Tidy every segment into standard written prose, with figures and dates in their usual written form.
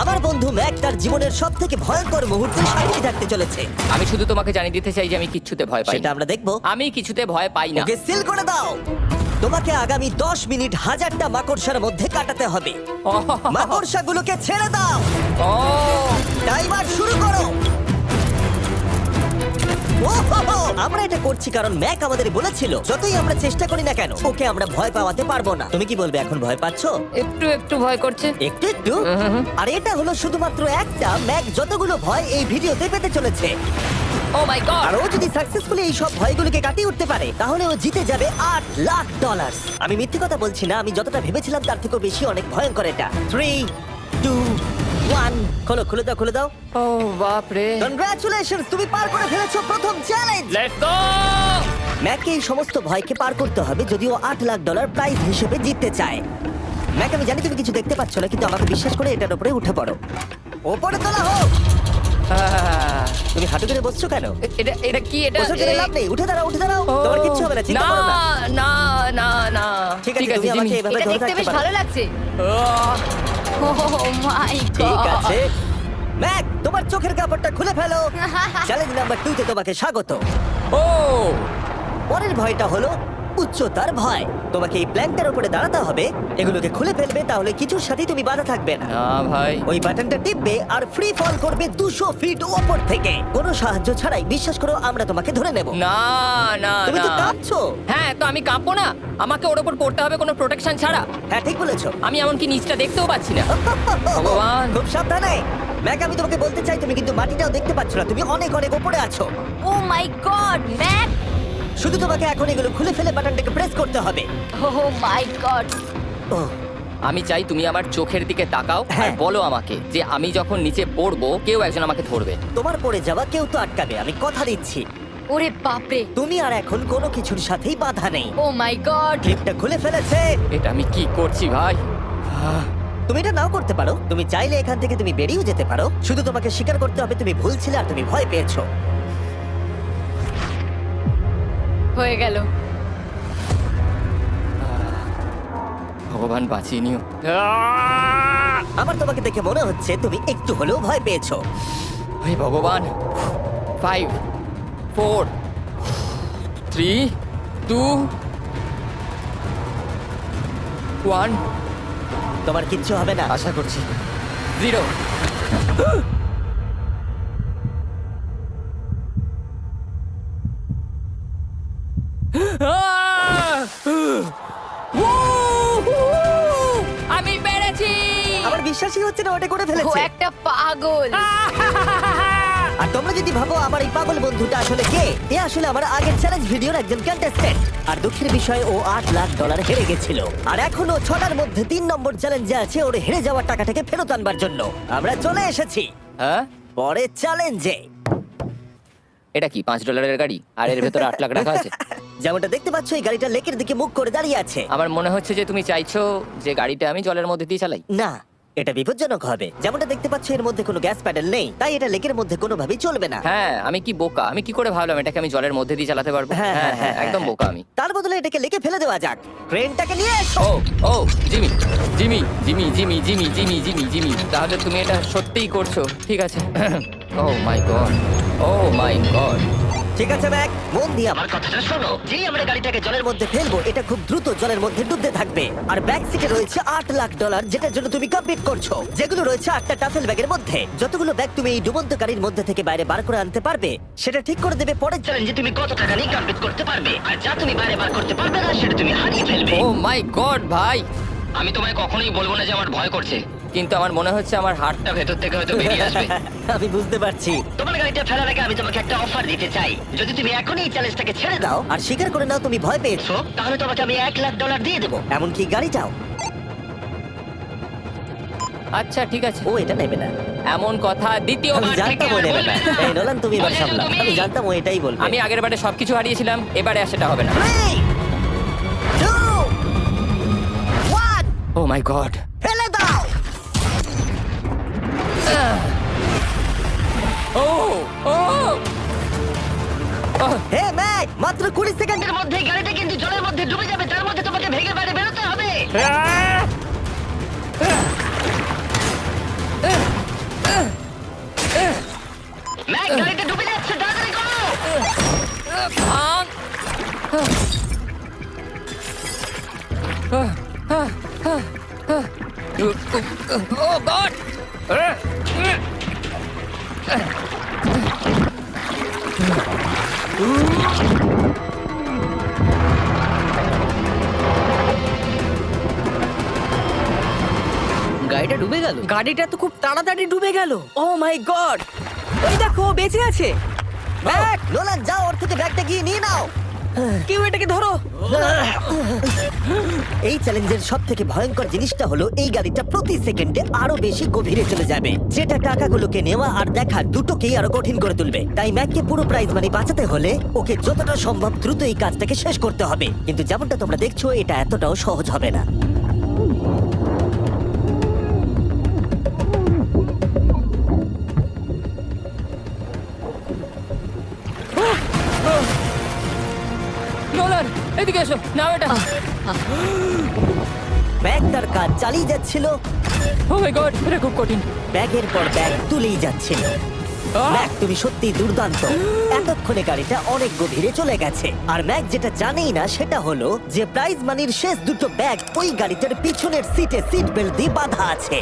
আমার বন্ধু ম্যাক তার জীবনের সবথেকে ভয়ঙ্কর মুহূর্তের সাক্ষী থাকতে চলেছে। আমি শুধু তোমাকে জানিয়ে দিতে চাই যে আমি কিচ্ছুতে ভয় পাই সেটা না। আমরা দেখবো। আমি কিছুতে ভয় পাই না। ওকে সিল করে দাও। তোমাকে আগামী 10 মিনিট 1000টা মাকড়সার মধ্যে কাটাতে হবে। মাকড়সাগুলোকে ছেড়ে দাও। ও টাইমার শুরু করো। ওহো! আমরা এটা করছি কারণ ম্যাক আমাদের বলেছিল যতই আমরা চেষ্টা করি না কেন ওকে আমরা ভয় পাওয়াতে পারবো না। তুমি কি বলবে, এখন ভয় পাচ্ছো? একটু একটু ভয় করছে। একটু একটু? আর এটা হলো শুধুমাত্র একটা। ম্যাক যতগুলো ভয় এই ভিডিওতে পেতে চলেছে, ও মাই গড। আর ও যদি সাকসেসফুলি এই সব ভয়গুলোকে কাটিয়ে উঠতে পারে তাহলে ও জিতে যাবে $8,00,000। আমি মিথ্যে কথা বলছি না, আমি যতটা ভেবেছিলাম তার থেকেও বেশি অনেক ভয়ঙ্কর এটা। 3, 2, 1 খোলো, খুলে দাও, খুলে দাও। ও বাপ রে। কনগ্রাচুলেশনস, তুমি পার করে ফেলেছো প্রথম চ্যালেঞ্জ। Let's go. ম্যাককে এই সমস্ত ভয়কে পার করতে হবে যদিও $8,00,000 প্রাইজ হিসেবে জিততে চায়। ম্যাক, আমি জানি তুমি কিছু দেখতে পাচ্ছ না, কিন্তু আমাকে বিশ্বাস করে এটার উপরে উঠে পড়ো। ওপরে তোলা হোক। তুমি হাঁটু করে বসছো কেন? এটা এটা কি এটা? বসে গেলে লাভ নেই, উঠে দাঁড়াও, উঠে দাঁড়াও। ও, তোমার কিচ্ছু হবে না, চিন্তা না করো না। না না না। ঠিক আছে, তুমি আমাকে জিমি। এভাবে এটা ধরে দেখতে রাখতে বেশ পারো। ভালো লাগছে। ও মাই ঠিক গড। আছে ম্যাক, তোমার চোখের কাপড়টা খুলে ফেলো। চ্যালেঞ্জ নাম্বার 2 তে তোমাকে স্বাগত। ও পরের ভয়টা হলো উচ্চতার ভয়। তোমাকে এই প্ল্যানটার উপরে দাঁড়াতে হবে, এগুলোকে খুলে ফেলবে, তাহলে কিছুর সাথেই তুমি বাধা থাকবে না। না ভাই। ওই বাটনটা টিপবে আর ফ্রি ফল করবে 200 ফিট উপর থেকে। কোনো সাহায্য ছাড়াই, বিশ্বাস করো আমরা তোমাকে ধরে নেব। না না তুমি তো না। কাঁপছো। হ্যাঁ, তো আমি কাঁপবো না? আমাকে ওর উপর পড়তে হবে কোনো প্রোটেকশন ছাড়া? হ্যাঁ, ঠিক বলেছো। আমি এমনকি নিচটা দেখতেও পাচ্ছি না। ভগবান। খুব সাবধানে ম্যাক, আমি তোমাকে বলতে চাই তুমি কিন্তু মাটিটাও দেখতে পাচ্ছ না, তুমি অনেক অনেক উপরে আছো। ও মাই গড, ম্যাক। শুধু তোমাকে এখন এগুলো খুলে ফেলে বাটনটাকে প্রেস করতে হবে। ও মাই গড। ও আমি চাই তুমি আমার চোখের দিকে তাকাও আর হ্যাঁ। বলো আমাকে যে আমি যখন নিচে পড়বো কেউ একজন আমাকে ধরবে। তোমার পড়ে যাওয়া কেউ তো আটকাবে, আমি কথা দিচ্ছি। ওরে বাপরে। তুমি আর এখন কোনো কিছুর সাথেই বাধা নেই। ও মাই গড। ক্লিপটা খুলে ফেলেছে। এটা আমি কি করছি ভাই? তুমি এটা নাও করতে পারো, তুমি চাইলে এখান থেকে তুমি বেরিয়েও যেতে পারো। শুধু তোমাকে স্বীকার করতে হবে তুমি ভুল ছিলে আর তুমি ভয় পেয়েছো। হয়ে গেল। ভগবান বাঁচিয়ে নিও। আমার তোমাকে দেখে মনে হচ্ছে তুমি একটু হলেও ভয় পেয়েছো। হে ভগবান। 5 4 3 2 1 তোমার কিচ্ছু হবে না। আশা করছি 0। আমি পেরেছি। আমার বিশ্বাসই হচ্ছে না ওটা করে ও ফেলেছে। একটা পাগল। আর তোমরা যদি ভাবো আমার এই পাগল বন্ধুটা আসলে কে, এ আসলে আমার আগের চ্যালেঞ্জ ভিডিওর একজন কন্টেস্ট্যান্ট। আর দুঃখের বিষয়ে ও $8,00,000 হেরে গেছিল। আর এখনো 6টার মধ্যে 3 নম্বর চ্যালেঞ্জে আছে ওর হেরে যাওয়া টাকাটাকে ফেরত আনবার জন্য। আমরা চলে এসেছি হ্যাঁ, পরের চ্যালেঞ্জে। এটা কি $5 গাড়ি আর এর ভেতরে 8 লাখ টাকা আছে? যেমনটা দেখতে পাচ্ছ এই গাড়িটা লেকের দিকে মুখ করে দাঁড়িয়ে আছে। আমার মনে হচ্ছে যে তুমি চাইছো যে গাড়িটা আমি জলের মধ্যে দিয়ে চালাই। না, এটা বিপজ্জনক হবে। যেমনটা দেখতে পাচ্ছ এর মধ্যে কোনো গ্যাস প্যাডেল নেই, তাই এটা লেকের মধ্যে কোনোভাবেই চলবে না। হ্যাঁ, আমি কি বোকা? আমি কি করে ভাবলাম এটাকে আমি জলের মধ্যে দিয়ে চালাতে পারবো? হ্যাঁ, হ্যাঁ, হ্যাঁ, একদম হ্যাঁ। বোকা আমি। তার বদলে এটাকে লেকে ফেলে দেওয়া যাক। ক্রেনটাকে নিয়ে এসো। Oh oh Jimmy Jimmy Jimmy Jimmy Jimmy Jimmy Jimmy Jimmy তাহলে তুমি এটা সত্যিই করছো? ঠিক আছে। Oh my god, oh my god. ঠিক আছে ম্যাক, মন দিয়ে আমার কথাটা শোনো। যেই আমরা গাড়িটাকে জলের মধ্যে ফেলবো এটা খুব দ্রুত জলের মধ্যে ডুবতে থাকবে। আর ব্যাক সিটে রয়েছে $8,00,000 যেটার জন্য তুমি কমপ্লিট করছো, যেগুলো রয়েছে 8টা টাফেল ব্যাগের মধ্যে। যতগুলো ব্যাগ তুমি এই ডুবন্ত গাড়ির মধ্যে থেকে বাইরে বার করে আনতে পারবে সেটা ঠিক করে দেবে পরের চ্যালেঞ্জে তুমি কত টাকা নিয়ে কমপ্লিট করতে পারবে। আর যা তুমি বাইরে বার করতে পারবে না সেটা তুমি হারিয়ে ফেলবে। ও মাই গড ভাই, আমি তোমায় কখনোই বলবো না যে আমার ভয় করছে, কিন্তু আমার মনে হচ্ছে আমার হার্টটা ভেতর থেকে হয়তো বেরিয়ে আসবে। আমি বুঝতে পারছি। তোমার গাড়িটা ফেলার আগে আমি তোমাকে একটা অফার দিতে চাই। যদি তুমি এখনই এই চ্যালেঞ্জটাকে ছেড়ে দাও আর স্বীকার করে নাও তুমি ভয় পেয়েছো, তাহলে তোমাকে আমি $1,00,000 দিয়ে দেবো, এমনকি গাড়িটাও। আচ্ছা ঠিক আছে। ও এটা নেবে না। এমন কথা আমি দ্বিতীয়বার থেকে জানতাম ও আর নেবে না। বলবে না। এই নোলান, তুমি এবার বলেছো সামলাও। তুমি। আমি জানতাম ও এটাই বলবে। আমি আগের বারে সবকিছু হারিয়েছিলাম, এবারে আর সেটা হবে না। 3, 2, 1 ও মাই গড। ফেলে দাও। ও ও হে ম্যাক, মাত্র 20 সেকেন্ডের মধ্যে গাড়িটা কিন্তু জলের মধ্যে ডুবে যাবে। তার মধ্যে তোমাকে ভেঙে বাইরে বেরোতে হবে। ম্যাক গাড়িটা ডুবে যাচ্ছে, তাড়াতাড়ি করো। থাম। ও গড! গাড়িটা ডুবে গেল। গাড়িটা তো খুব তাড়াতাড়ি ডুবে গেল। ও মাই গড, ওই দেখো ও বেঁচে আছে। ব্যাগ, নোলান যাও, ওর থেকে ব্যাগটা গিয়ে নিয়ে নাও। কেউ এটাকে ধরো। এই চ্যালেঞ্জের সব থেকে ভয়ঙ্কর জিনিসটা হলো এই গাড়িটা প্রতি সেকেন্ডে আরো বেশি গভীরে চলে যাবে, যেটা টাকাগুলোকে নেওয়া আর দেখা দুটোকেই আরো কঠিন করে তুলবে। তাই ম্যাককে পুরো প্রাইজ মানি বাঁচাতে হলে ওকে যতটা সম্ভব দ্রুত এই কাজটাকে শেষ করতে হবে। কিন্তু যেমনটা তোমরা দেখছো, এটা এতটাও সহজ হবে না। নোলান, এদিকে এসো, নাও এটা। ব্যাগ তার কাজ চালিয়ে যাচ্ছিল, ও মাই গড, এটা খুব কঠিন। ব্যাগের পর ব্যাগ তুলেই যাচ্ছিল। ম্যাক, তুমি সত্যি দুর্দান্ত। এতক্ষণে গাড়িটা অনেক গভীরে চলে গেছে। আর ম্যাক যেটা জানেই না সেটা হলো যে প্রাইজ মানির শেষ দুটো ব্যাগ ওই গাড়িটার পিছনের সিটে সিট বেল্ট দিয়ে বাঁধা আছে।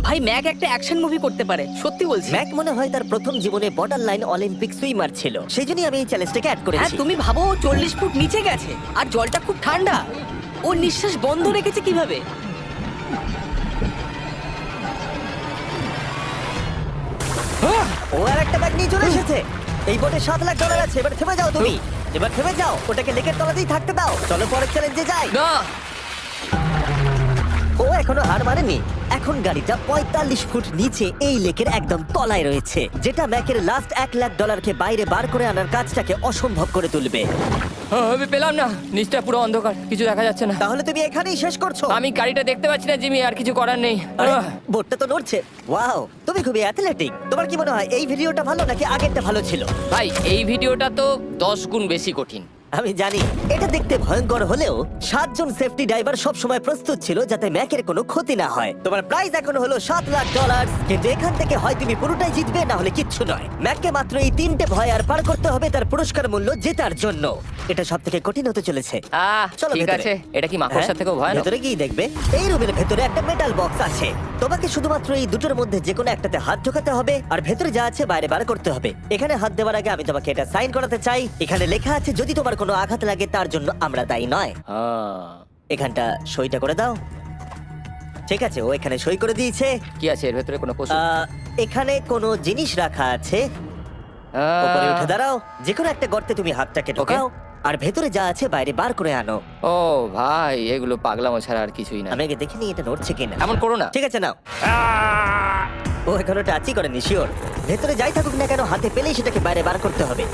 ভাই ম্যাক একটা অ্যাকশন মুভি করতে পারে, সত্যি বলছি। ম্যাক মনে হয় তার প্রথম জীবনে বর্ডার লাইন অলিম্পিক সুইমার ছিল, সেই জন্যই আমি এই চ্যালেঞ্জটাকে অ্যাড হ্যাঁ, করেছি। তুমি ভাবো ও 40 ফুট নিচে গেছে আর জলটা খুব ঠান্ডা। ও নিঃশ্বাস বন্ধ রেখেছে কিভাবে? ও আর একটা ব্যাগ নিয়ে চলে এসেছে। এই বোটে $7,00,000 আছে। এবার থেমে যাও তুমি, এবার থেমে যাও, ওটাকে লেকের তলাতেই থাকতে দাও। চলো পরের চ্যালেঞ্জে যাই। না, ও এখনো হার মানেনি। এখন গাড়িটা 45 ফুট নিচে এই লেকের একদম তলায় রয়েছে, যেটা ম্যাকের লাস্ট $1,00,000কে বাইরে বার করে আনার কাজটাকে অসম্ভব করে তুলবে। আমি পেলাম না, নিচটা পুরো অন্ধকার, কিছু দেখা যাচ্ছে না। তাহলে তুমি এখানেই শেষ করছো? আমি গাড়িটা দেখতে পাচ্ছি না জিমি, আর কিছু করার নেই। আরে, বোটটা তো নড়ছে। ওয়াও, তুমি খুবই অ্যাথলেটিক। তোমার কি মনে হয় এই ভিডিওটা ভালো নাকি আগেরটা ভালো ছিল? ভাই, এই ভিডিওটা তো 10 গুণ বেশি কঠিন। আমি জানি এটা দেখতে ভয়ঙ্কর হলেও 7 জন সেফটি ড্রাইভার সব সময় প্রস্তুত ছিল যাতে ম্যাকের কোনো ক্ষতি না হয়। তোমার প্রাইস এখন হলো $7,00,000, কিন্তু এখান থেকে হয় তুমি পুরোটাই জিতবে, না হলে কিচ্ছু নয়। ম্যাককে মাত্র এই 3টে ভয় আর পার করতে হবে তার পুরস্কার মূল্য জেতার জন্য। এটা সব থেকে কঠিন হতে চলেছে। চলো ঠিক ভেতরে। আছে, এটা কি মাকড়সার হ্যাঁ, থেকেও ভয়ানক? ভেতরে গিয়ে দেখবে এই রুমের ভেতরে একটা মেটাল বক্স আছে। তোমাকে শুধুমাত্র এই দুটোর মধ্যে যে কোনো একটাতে হাত ঢোকাতে হবে আর ভেতরে যা আছে বাইরে বার করতে হবে। এখানে হাত দেওয়ার আগে আমি তোমাকে এটা সাইন করাতে চাই। এখানে লেখা আছে যদি তোমার কোনো আঘাত লাগে তার জন্য আমরা দায়ী নয়। এখানটা সইটা করে দাও। ঠিক আছে, ও এখানে সই করে দিয়েছে। কি আছে এর ভেতরে? কোনো পশু? এখানে কোনো জিনিস রাখা আছে। উপরে উঠে দাঁড়াও, যে কোনো একটা গর্তে তুমি হাতটাকে ঢোকাও আর ভেতরে যা আছে বাইরে বার করে আনো। ও ভাই, এগুলো পাগলামো ছাড়া আর কিছুই না। আমি আগে দেখিনি এটা নড়ছে কিনা। এমন করো না। ঠিক আছে, নাও। ও এখনো টাচই করেনি, শিওর। ভেতরে যাই থাকুক না কেন, হাতে পেলেই সেটাকে বাইরে বার করতে হবে।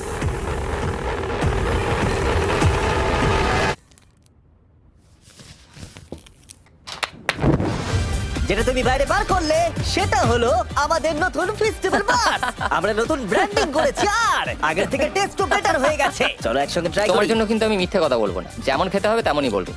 যেটা তুমি বাইরে বার করলে সেটা হলো আমাদের নতুন ফেস্টিভ্যাল বাস। আমরা নতুন ব্র্যান্ডিং করেছি আর আগের থেকে টেস্টও বেটার হয়ে গেছে। চলো একসঙ্গে ট্রাই তোমার করি। জন্য কিন্তু আমি মিথ্যে কথা বলবো না, যেমন খেতে হবে তেমনই বলবো।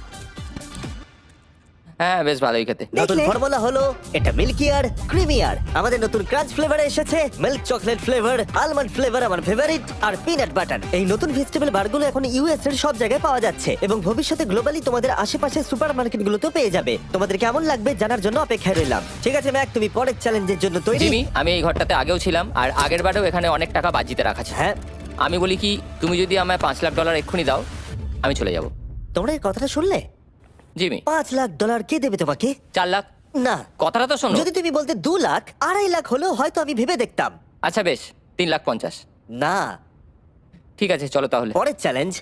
হ্যাঁ, বেশ ভালোই খেতে। নতুন দেখলে? ফর্মুলা হলো এটা মিল্কিয়ার ক্রিমিয়ার। আমাদের নতুন ক্রাঞ্চ ফ্লেভার এসেছে, milk chocolate flavour, almond flavour আমার ফেভারিট, আর পিনাট বাটার। এই নতুন ভেজিটেবল বারগুলো এখন ইউএস এর সব জায়গায় পাওয়া যাচ্ছে এবং ভবিষ্যতে গ্লোবালি তোমাদের আশেপাশে সুপারমার্কেটগুলোতেও পেয়ে যাবে। তোমাদের কেমন লাগবে জানার জন্য অপেক্ষায় রইলাম। ঠিক আছে ম্যাক, তুমি পরের চ্যালেঞ্জের জন্য তৈরি? জিমি, আমি এই ঘরটাতে আগেও ছিলাম আর আগের বারেও এখানে অনেক টাকা বাজিতে রাখা ছিল। হ্যাঁ, আমি বলি কি, তুমি যদি আমায় $5,00,000 এক্ষুনি দাও, আমি চলে যাব। তোমরা এই কথাটা শুনলে? জিমি, $5,00,000 কে দেবে তোমাকে? 4 লাখ। না, কথাটা তো শোনো। যদি তুমি বলতে 2 লাখ, 2.5 লাখ হলেও হয়তো আমি ভেবে দেখতাম। আচ্ছা বেশ, 3,50,000। না, ঠিক আছে, চলো তাহলে। পরের চ্যালেঞ্জ।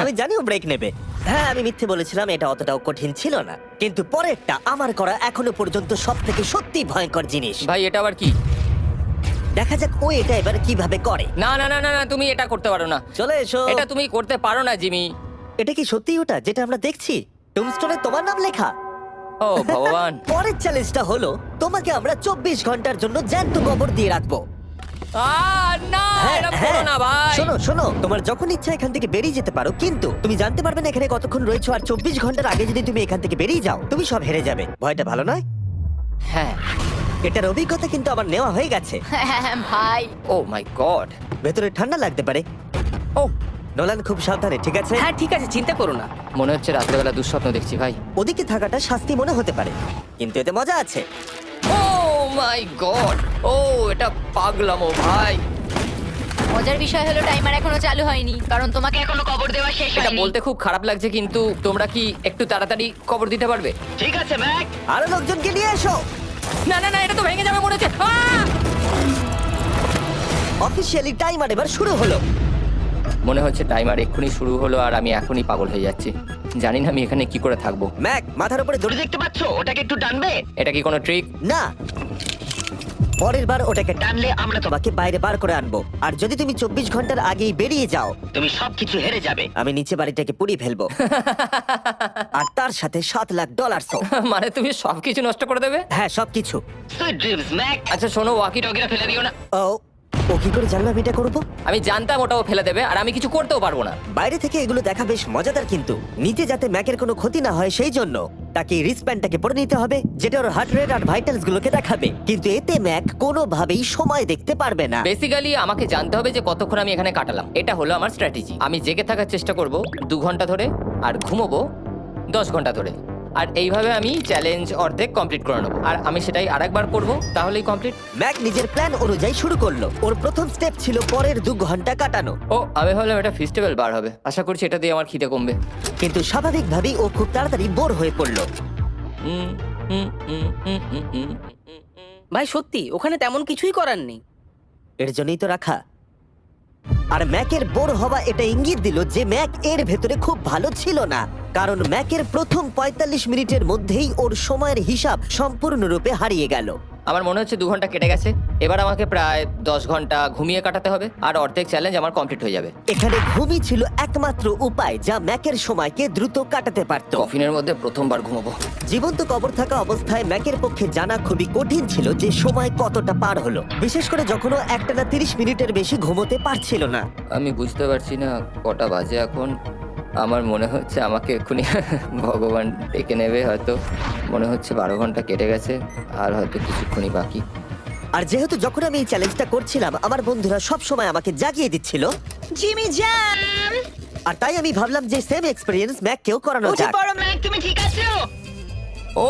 আমি জানি ও ব্রেক নেবে। হ্যাঁ, আমি মিথ্যে বলেছিলাম, এটা অতটাও কঠিন ছিল না। কিন্তু পরেরটা আমার করা এখনো পর্যন্ত সব থেকে সত্যি ভয়ঙ্কর জিনিস। ভাই, এটা আবার কি? দেখা যাক ও এটা এবার কিভাবে করে। না না না না না, তুমি এটা করতে পারো না। চলে এসো। এটা তুমি করতে পারো না জিমি। এটা কি সত্যি ওটা যেটা আমরা দেখছি? টুমস্টোনে তোমার নাম লেখা। ও ভগবান। পরের চ্যালেঞ্জটা হলো তোমাকে আমরা 24 ঘন্টার জন্য জ্যান্ত কবর দিয়ে রাখবো। না এরকম করো না ভাই। শোনো শোনো, তোমার যখন ইচ্ছা এখান থেকে বেরিয়ে যেতে পারো, কিন্তু তুমি জানতে পারবে না এখানে কতক্ষণ রয়েছো। আর 24 ঘন্টার আগে যদি তুমি এখান থেকে বেরিয়ে যাও, তুমি সব হেরে যাবে। ভয়টা ভালো নয়? হ্যাঁ। এটার অভিজ্ঞতা কিন্তু আমার নেওয়া হয়ে গেছে। ভাই ও মাই গড। ভেতরে ঠান্ডা লাগতে পারে। ও নোলান, খুব সাবধানে, ঠিক আছে? হ্যাঁ ঠিক আছে, চিন্তা করো না। মনে হচ্ছে রাত্রেবেলা দুঃস্বপ্ন দেখছি ভাই। ওদিকে থাকাটা শাস্তি মনে হতে পারে, কিন্তু এতে মজা আছে। Oh my god. ও এটা পাগলামো ভাই। মজার বিষয় হলো টাইমার এখনো চালু হয়নি কারণ তোমাকে এখনো কবর দেওয়া শেষ এটা হয়নি। বলতে খুব খারাপ লাগছে, কিন্তু তোমরা কি একটু তাড়াতাড়ি কবর দিতে পারবে? ঠিক আছে ম্যাক, আরো লোকজনকে নিয়ে এসো। না না না, এটা তো ভেঙে যাবে মনে হচ্ছে। আহ! অফিসিয়ালি টাইমার এবার শুরু হলো। মনে হচ্ছে টাইমার এক্ষুনি শুরু হলো আর আমি এখনই পাগল হয়ে যাচ্ছি। জানি না আমি এখানে কি করে থাকবো। ম্যাক, মাথার উপরে দড়ি দেখতে পাচ্ছো? ওটাকে একটু টানবে। এটা কি কোনো ট্রিক? না, পরের বার ওটাকে টানলে আমরা তোমাকে বাইরে বার করে আনবো। আর যদি তুমি 24 ঘন্টার আগেই বেরিয়ে যাও, তুমি সবকিছু হেরে যাবে। আমি নিচে বাড়িটাকে পুড়িয়ে ফেলবো। আর তার সাথে $7 লাখ। মানে তুমি সবকিছু নষ্ট করে দেবে? হ্যাঁ, সবকিছু। Sweet dreams Mac. আচ্ছা শোনো, ওয়াকি টকিটা ফেলে দিও না। ও কি করে জানবে আমি এটা করবো? আমি জানতাম ওটাও ফেলে দেবে আর আমি কিছু করতেও পারবো না। বাইরে থেকে এগুলো দেখা বেশ মজাদার, কিন্তু নিচে যাতে ম্যাকের কোনো ক্ষতি না হয় সেই জন্য তাকে রিস্টব্যান্ডটাকে পরে নিতে হবে, যেটা ওর হার্ট রেট আর ভাইটালস গুলোকে দেখাবে। কিন্তু এতে ম্যাক কোনোভাবেই সময় দেখতে পারবে না। বেসিক্যালি আমাকে জানতে হবে যে কতক্ষণ আমি এখানে কাটালাম। এটা হলো আমার স্ট্র্যাটেজি। আমি জেগে থাকার চেষ্টা করব 2 ঘন্টা ধরে আর ঘুমোবো 10 ঘন্টা ধরে। আর এইভাবে আমি চ্যালেঞ্জ অর্ধেক কমপ্লিট করে নেবো। আর আমি সেটাই আরেকবার করব, তাহলেই কমপ্লিট। ম্যাক নিজের প্ল্যান অনুযায়ী শুরু করলো। ওর প্রথম স্টেপ ছিল পরের 2 ঘন্টা কাটানো। ও আমি ভাবলাম এটা ফেস্টিভ্যাল বার হবে। আশা করছি এটা দিয়ে আমার খিদে কমবে। কিন্তু স্বাভাবিকভাবেই ও খুব তাড়াতাড়ি বোর হয়ে পড়লো। উম, উম, উম, উম, উম, উম। ভাই সত্যি ওখানে তেমন কিছুই করার নেই। এর জন্যই তো রাখা। আর ম্যাকের বোর হওয়া এটা ইঙ্গিত দিল যে ম্যাক এর ভেতরে খুব ভালো ছিল না, কারণ ম্যাকের প্রথম 45 মিনিটের মধ্যেই ওর সময়ের হিসাব সম্পূর্ণরূপে হারিয়ে গেল। আমার মনে হচ্ছে 2 ঘন্টা কেটে গেছে। এবার আমাকে প্রায় 10 ঘন্টা ঘুমিয়ে কাটাতে হবে আর অর্ধেক চ্যালেঞ্জ আমার কমপ্লিট হয়ে যাবে। এখানে ঘুমই ছিল একমাত্র উপায় যা ম্যাকের সময়কে দ্রুত কাটাতে পারত। কফিনের মধ্যে প্রথমবার ঘুমাবো। জীবন্ত কবর থাকা অবস্থায় ম্যাকের পক্ষে জানা খুবই কঠিন ছিল যে সময় কতটা পার হলো, বিশেষ করে যখন ও একটানা 30 মিনিটের বেশি ঘুমোতে পারছিল না। আমি বুঝতে পারছি না কটা বাজে এখন। আমার মনে হচ্ছে আমাকে এক্ষুনি ভগবান ডেকে নেবে হয়তো। মনে হচ্ছে 12 ঘন্টা কেটে গেছে আর হয়তো কিছুক্ষণই বাকি। আর যেহেতু যখন আমি এই চ্যালেঞ্জটা করছিলাম আমার বন্ধুরা সব সময় আমাকে জাগিয়ে দিচ্ছিল, জিমি জ্যাম, আর তাই আমি ভাবলাম যে সেম এক্সপেরিয়েন্স ম্যাককেও করানো উঠে যাক। পড়ো ম্যাক, তুমি ঠিক আছো? ও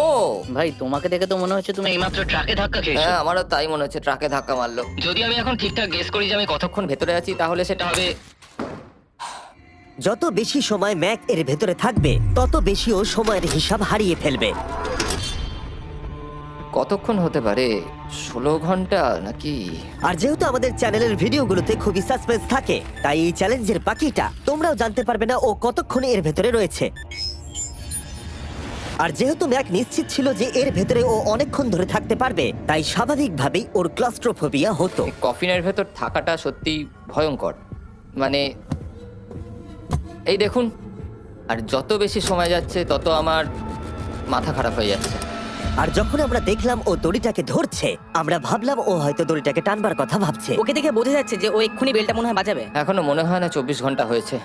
ভাই তোমাকে দেখে তো মনে হচ্ছে তুমি এইমাত্র ট্রাকে ধাক্কা খেয়েছো। হ্যাঁ, আমারও তাই মনে হচ্ছে। ট্রাকে ধাক্কা মারলো। যদি আমি এখন ঠিকঠাক গেস করি যে আমি কতক্ষণ ভেতরে আছি তাহলে সেটা হবে। যত বেশি সময় ম্যাক এর ভেতরে থাকবে তত বেশি ও সময়ের হিসাব হারিয়ে ফেলবে। কতক্ষণ হতে পারে? 16 ঘন্টা নাকি? আর যেহেতু আমাদের চ্যানেলের ভিডিওগুলোতে খুবই সাসপেন্স থাকে, তাই এই চ্যালেঞ্জের বাকিটা তোমরাও জানতে পারবে না ও কতক্ষণ এর ভেতরে রয়েছে। আর যেহেতু ম্যাক নিশ্চিত ছিল যে এর ভেতরে ও অনেকক্ষণ ধরে থাকতে পারবে, তাই স্বাভাবিকভাবেই ওর ক্লাস্ট্রোফোবিয়া হতো। কফিনের ভেতর থাকাটা সত্যি ভয়ঙ্কর। মানে এই দেখুন, আর যত বেশি সময় যাচ্ছে তত আমার মাথা খারাপ হয়ে যাচ্ছে। আর যখন আমরা দেখলাম ও দড়িটাকে ধরছে, আমরা ভাবলাম ও হয়তো দড়িটাকে টানবার কথা ভাবছে। ওকে দেখে বোঝা যাচ্ছে যে ও এক্ষুনি বেলটা মনে হয় বাজাবে। এখনো মনে হয় না 24 ঘন্টা হয়েছে।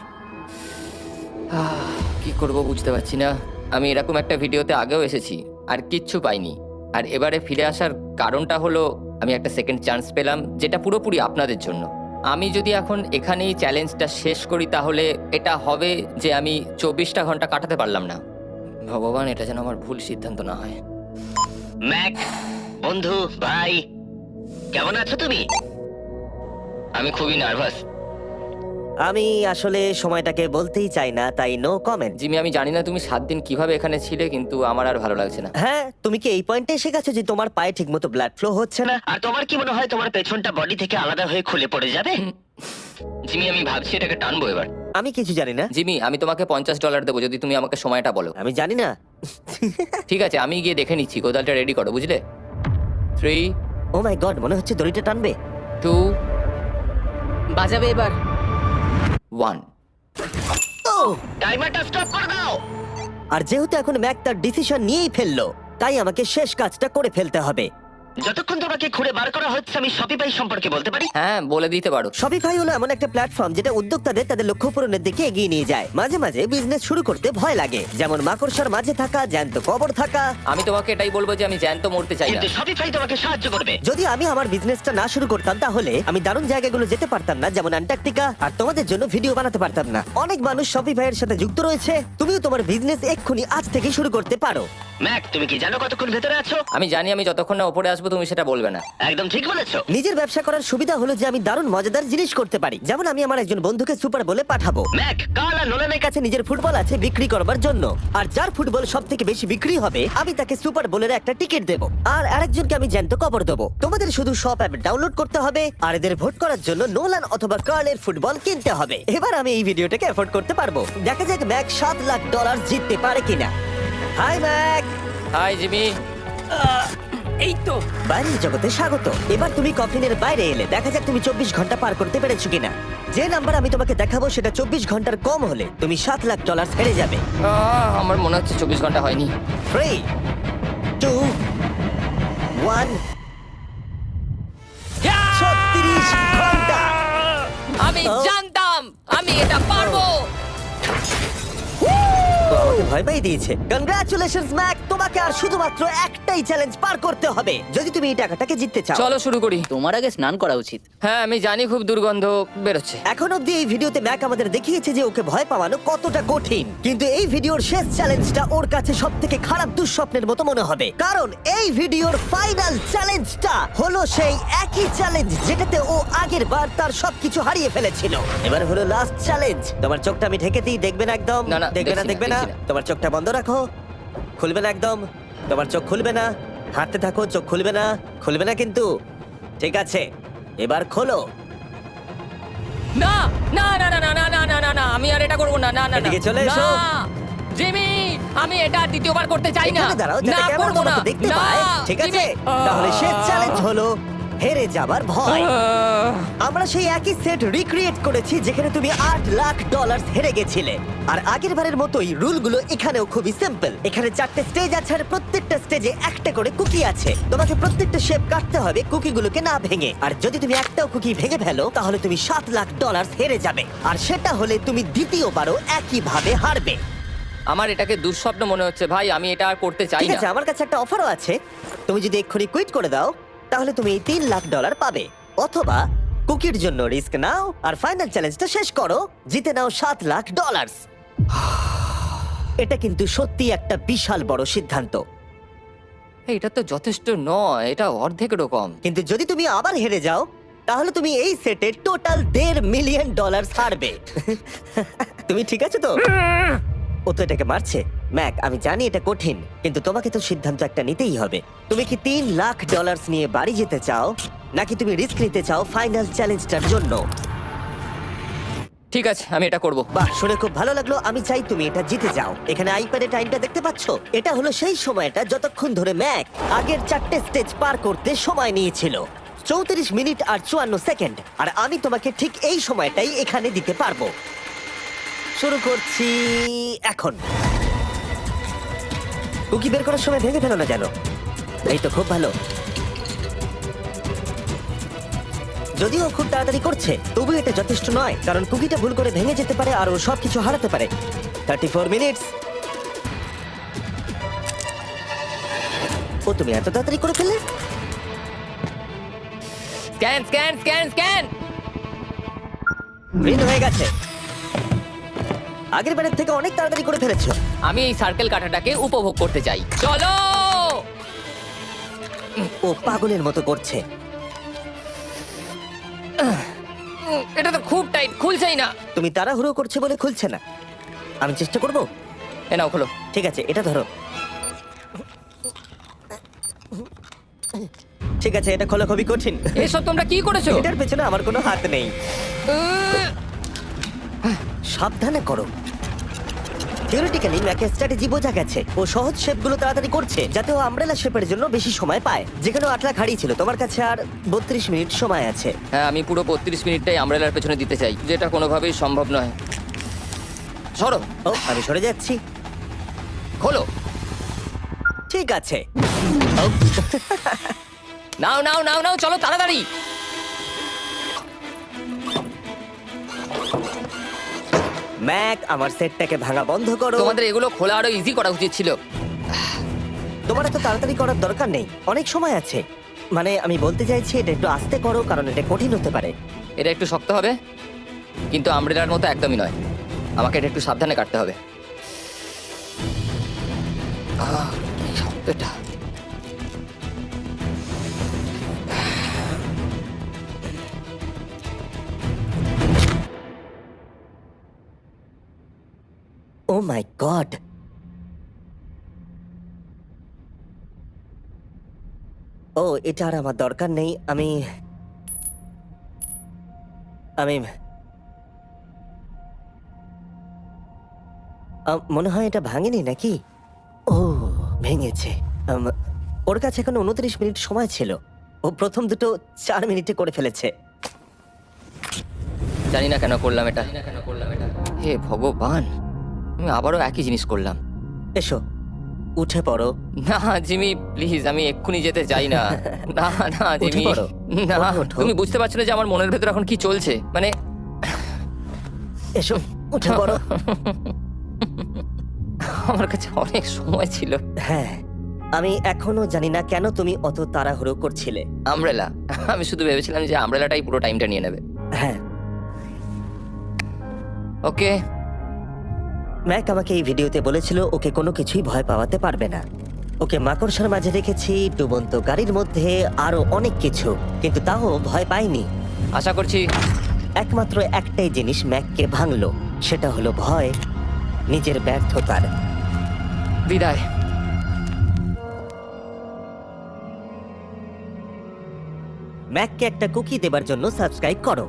কি করব বুঝতে পারছি না। আমি এরকম একটা ভিডিওতে আগেও এসেছি আর কিচ্ছু পাইনি। আর এবারে ফিরে আসার কারণটা হলো আমি একটা সেকেন্ড চান্স পেলাম, যেটা পুরোপুরি আপনাদের জন্য। আমি যদি এখন এখানেই চ্যালেঞ্জটা শেষ করি তাহলে এটা হবে যে আমি 24টা ঘন্টা কাটাতে পারলাম না। ভগবান, এটা যেন আমার ভুল সিদ্ধান্ত না হয়। ম্যাক, বন্ধু, ভাই, কেমন আছো তুমি? আমি খুবই নার্ভাস। আমি আসলে সময়টাকে বলতেই চাই না, তাই নো কমেন্ট। জিমি, আমি জানি না তুমি 7 দিন কিভাবে এখানে ছিলে, কিন্তু আমার আর ভালো লাগছে না। হ্যাঁ, তুমি কি এই পয়েন্টে এসে গেছো যে তোমার পায়ে ঠিকমতো ব্লাড ফ্লো হচ্ছে না? আর তোমার কি মনে হয় তোমার পেছনটা বডি থেকে আলাদা হয়ে খুলে পড়ে যাবে? জিমি, আমি ভাবছি এটাকে টানবো এবার। আমি কিছু জানি না। জিমি, আমি তোমাকে $50 দেবো যদি তুমি আমাকে সময়টা বলো। আমি জানি না। ঠিক আছে, আমি গিয়ে দেখে নিচ্ছি। কোদালটা রেডি করো, বুঝলে? 3, ও মাই গড, মনে হচ্ছে দড়িটা টানবে। 2, বাজাবে এবার। 1। ও! টাইমারটা স্টপ করে দাও। আর যেহেতু এখন ম্যাক তার ডিসিশন নিয়েই ফেললো, তাই আমাকে শেষ কাজটা করে ফেলতে হবে। যতক্ষণ তোমাকে খুঁড়ে বার করা হচ্ছে আমি শপিফাই সম্পর্কে বলতে পারি। হ্যাঁ, বলে দিতে পারো। শপিফাই হলো এমন একটা প্ল্যাটফর্ম যেটা উদ্যোক্তাদের তাদের লক্ষ্য পূরণের দিকে এগিয়ে নিয়ে যায়। মাঝে মাঝে বিজনেস শুরু করতে ভয় লাগে, যেমন মাকড়সার মাঝে থাকা, জ্যান্ত কবর থাকা। আমি তোমাকে এটাই বলবো যে আমি জ্যান্ত মরতে চাই না। কিন্তু শপিফাই তোমাকে সাহায্য করবে। যদি আমি আমার বিজনেসটা না শুরু করতাম তাহলে আমি দারুণ জায়গাগুলো যেতে পারতাম না, যেমন অ্যান্টার্কটিকা, আর তোমাদের জন্য ভিডিও বানাতে পারতাম না। অনেক মানুষ শপিফাইয়ের সাথে যুক্ত রয়েছে। তুমিও তোমার বিজনেস এক্ষুনি আজ থেকে শুরু করতে পারো। ম্যাক, তুমি কি জানো কতক্ষণ ভেতরে আছো? আমি জানি, আমি যতক্ষণ না উপরে আসবো তুমি সেটা বলবে না। একদম ঠিক বলেছো। নিজের ব্যবসা করার সুবিধা হলো যে আমি দারুণ মজাদার জিনিস করতে পারি, যেমন আমি আমার একজন বন্ধুকে সুপার বলে পাঠাবো। ম্যাক, কাল আর নোলানের কাছে নিজের ফুটবল আছে বিক্রি করবার জন্য, আর যার ফুটবল সব থেকে বেশি বিক্রি হবে আমি তাকে সুপার বোলের একটা টিকিট দেবো, আর আরেকজনকে আমি জ্যান্ত কবর দেবো। তোমাদের শুধু শপ অ্যাপ ডাউনলোড করতে হবে আর এদের ভোট করার জন্য নোলান অথবা কার্লের ফুটবল কিনতে হবে। এবার আমি এই ভিডিওটাকে এফোর্ড করতে পারবো। দেখা যাক ম্যাক $7 লাখ জিততে পারে কিনা। Hi Mac. Hi Jimmy. এই তো। বাইরের জগতে স্বাগত। এবার তুমি কফিনের বাইরে এলে, দেখা যাক তুমি 24 ঘন্টা পার করতে পেরেছো কিনা। যে নাম্বার আমি তোমাকে দেখাবো সেটা 24 ঘন্টার কম হলে তুমি $7 লাখ হেরে যাবে। আমার মনে হচ্ছে 24 ঘন্টা হয়নি। 3, 2, 1। 36 ঘন্টা। আমি জানতাম আমি এটা পারবো। তো আমাকে ভয় পাই দিয়েছে। কনগ্রাচুলেশনস ম্যাক, তোমাকে আর শুধুমাত্র একটাই চ্যালেঞ্জ পার করতে হবে যদি তুমি এই টাকাটাকে জিততে চাও। চলো শুরু করি। তোমার আগে স্নান করা উচিত। হ্যাঁ, আমি জানি খুব দুর্গন্ধ বেরোচ্ছে। এখন অব্দি এই ভিডিওতে ম্যাক আমাদের দেখিয়েছে যে ওকে ভয় পাওয়ানো কতটা কঠিন, কিন্তু এই ভিডিওর শেষ চ্যালেঞ্জটা ওর কাছে সবথেকে খারাপ দুঃস্বপ্নের মতো মনে হবে, কারণ এই ভিডিওর ফাইনাল চ্যালেঞ্জটা হলো সেই একই চ্যালেঞ্জ যেটাতে ও আগের বার তার সবকিছু হারিয়ে ফেলেছিল। এবার হলো লাস্ট চ্যালেঞ্জ। তোমার চোখটা আমি ঢেকে দিই, দেখবে না একদম? না, না, দেখবে না, দেখছি না, দেখবে না। দেখছি না। তোমার চোখটা বন্ধ রাখো, খুলবে না একদম। তোমার চোখ খুলবে না, হাঁটতে থাকো, চোখ খুলবে না, খুলবে না কিন্তু। ঠিক আছে, এবার খোলো। না না না না না না না না না না, আমি আর এটা করবো না। না না না এদিকে চলে এসো। না, জিমি, আমি এটা আর দ্বিতীয়বার করতে চাই না। এখানে দাঁড়াও না, যাতে ক্যামেরা করবো না। তোমাকে দেখতে না, পায়। ঠিক আছে, জিমি। তাহলে শেষ চ্যালেঞ্জ হলো হেরে যাবার ভয়। আহ, আমরা সেই একই সেট রিক্রিয়েট করেছি যেখানে তুমি $8 লাখ হেরে গেছিলে। আর আগের বারের মতোই রুলগুলো এখানেও খুবই সিম্পল। এখানে 4টে স্টেজ আছে আর প্রত্যেকটা স্টেজে একটা করে কুকি আছে। তোমাকে প্রত্যেকটা শেপ কাটতে হবে কুকিগুলোকে না ভেঙে, আর যদি তুমি একটাও কুকি ভেঙে ফেলো তাহলে তুমি $7 লাখ হেরে যাবে, আর সেটা হলে তুমি দ্বিতীয়বারও একই ভাবে হারবে। আমার এটাকে দুঃস্বপ্ন মনে হচ্ছে ভাই, আমি এটা আর করতে চাই ঠিক না। আছে, আমার কাছে একটা অফারও আছে। তুমি যদি এক্ষুনি কুইট করে দাও তাহলে তুমি এই $3 লাখ পাবে, অথবা কুকির জন্য রিস্ক নাও আর ফাইনাল চ্যালেঞ্জটা শেষ করো, জিতে নাও $7 লাখ। এটা কিন্তু সত্যি একটা বিশাল বড় সিদ্ধান্ত, এটা তো যথেষ্ট নয়, এটা অর্ধেকেরও কম। কিন্তু যদি তুমি আবার হেরে যাও তাহলে তুমি এই সেটে টোটাল $1.5 মিলিয়ন হারবে। তুমি ঠিক আছে তো? ও তো এটাকে মারছে। ম্যাক, আমি জানি এটা কঠিন, কিন্তু তোমাকে তো সিদ্ধান্ত একটা নিতেই হবে। তুমি কি $3 লাখ নিয়ে বাড়ি যেতে চাও, নাকি তুমি রিস্ক নিতে চাও ফাইনাল চ্যালেঞ্জটার জন্য? ঠিক আছে, আমি এটা করব। বাহ, শুনে খুব ভালো লাগলো। আমি চাই তুমি এটা জিতে যাও। এখানে আইপ্যাডে টাইমটা দেখতে পাচ্ছো? এটা হলো সেই সময়টা যতক্ষণ ধরে ম্যাক আগের 4টে স্টেজ পার করতে সময় নিয়েছিল, 34 মিনিট আর 54 সেকেন্ড। আর আমি তোমাকে ঠিক এই সময়টাই এখানে দিতে পারবো। শুরু করছি এখন। কুকি বের করার সময় ভেঙে ফেলো না যেন। এই তো, খুব ভালো। যদিও খুব তাড়াতাড়ি করছে, তবু এটা যথেষ্ট নয়, কারণ কুকিটা ভুল করে ভেঙে যেতে পারে আর ও সবকিছু হারাতে পারে। 34 মিনিটস। ও, তুমি এত তাড়াতাড়ি করে ফেললে? Scan scan scan scan. Green হয়ে গেছে। আগের বারের থেকে অনেক তাড়াতাড়ি করে ফেলেছো। আমি এই সার্কেল কাটাটাকে উপভোগ করতে চাই। চলো। ও পাগলের মতো করছে। এটা তো খুব টাইট, খুলছেই না। তুমি তাড়াহুড়ো করছে বলে খুলছে না। আমি চেষ্টা করব। এ নাও, খোলো। ঠিক আছে, এটা ধরো। ঠিক আছে, এটা খোলা খুবই কঠিন। এসব তোমরা কি করেছো? এটার পেছনে আমার কোনো হাত নেই। সাবধানে করো। থিওরিটিক্যালি ম্যাকের স্ট্র্যাটেজি বোঝা গেছে। ও সহজ শেপগুলো তাড়াতাড়ি করছে যাতে ও আমব্রেলা শেপের জন্য বেশি সময় পায়। যেখানে 8 লাখ হারিয়েছিল, তোমার কাছে আর 32 মিনিট সময় আছে। হ্যাঁ, আমি পুরো 32 মিনিটটাই আমব্রেলার পেছনে দিতে চাই, যেটা কোনোভাবেই সম্ভব নয়। সরো। ও, আমি সরে যাচ্ছি। খোলো। ঠিক আছে। ও, নাও নাও নাও নাও, চলো তাড়াতাড়ি। ম্যাক, আমার সেটটাকে ভাঙা বন্ধ করো। তোমাদের এগুলো খোলা আরো ইজি করা উচিত ছিল। তোমার এত তাড়াতাড়ি করার দরকার নেই, অনেক সময় আছে। মানে আমি বলতে চাইছি এটা একটু আস্তে করো, কারণ এটা কঠিন হতে পারে। এটা একটু শক্ত হবে, কিন্তু আমব্রেলার মতো একদমই নয়। আমাকে এটা একটু সাবধানে কাটতে হবে। কি শক্ত এটা। ও মাই গড, ও এটা আর আমার দরকার নেই। আমি মনে হয় এটা ভাঙেনি নাকি? ও ভেঙেছে। ওর কাছে এখন 29 মিনিট সময় ছিল। ও প্রথম দুটো 4 মিনিটে করে ফেলেছে। জানি না কেন করলাম এটা। হে ভগবান, আমি আবারও একই জিনিস করলাম। এসো, উঠে পড়ো। না জিমি প্লিজ, আমি এক্ষুনি যেতে চাই না। না না উঠে জিমি, পড়ো। না। ওঠো। তুমি বুঝতে পারছো না যে আমার মনের ভেতর এখন কি চলছে? মানে এসো, উঠে পড়ো। আমার কাছে অনেক সময় ছিল। হ্যাঁ, আমি এখনো জানি না কেন তুমি অত তাড়াহুড়ো করছিলে। আমব্রেলা, আমি শুধু ভেবেছিলাম যে আমব্রেলাটাই পুরো টাইমটা নিয়ে নেবে। হ্যাঁ, ওকে, ম্যাক আমাকে এই ভিডিওতে বলেছিল ওকে কোনো কিছুই ভয় পাওয়াতে পারবে না। ওকে মাকড়সার মাঝে রেখেছি, ডুবন্ত গাড়ির মধ্যে, আরো অনেক কিছু, কিন্তু তাও ভয় পাইনি। আশা করছি। একমাত্র একটাই জিনিস ম্যাককে ভাঙলো, সেটা হলো ভয়, নিজের ব্যর্থতার। বিদায়। ম্যাককে একটা কুকি দেবার জন্য সাবস্ক্রাইব করো।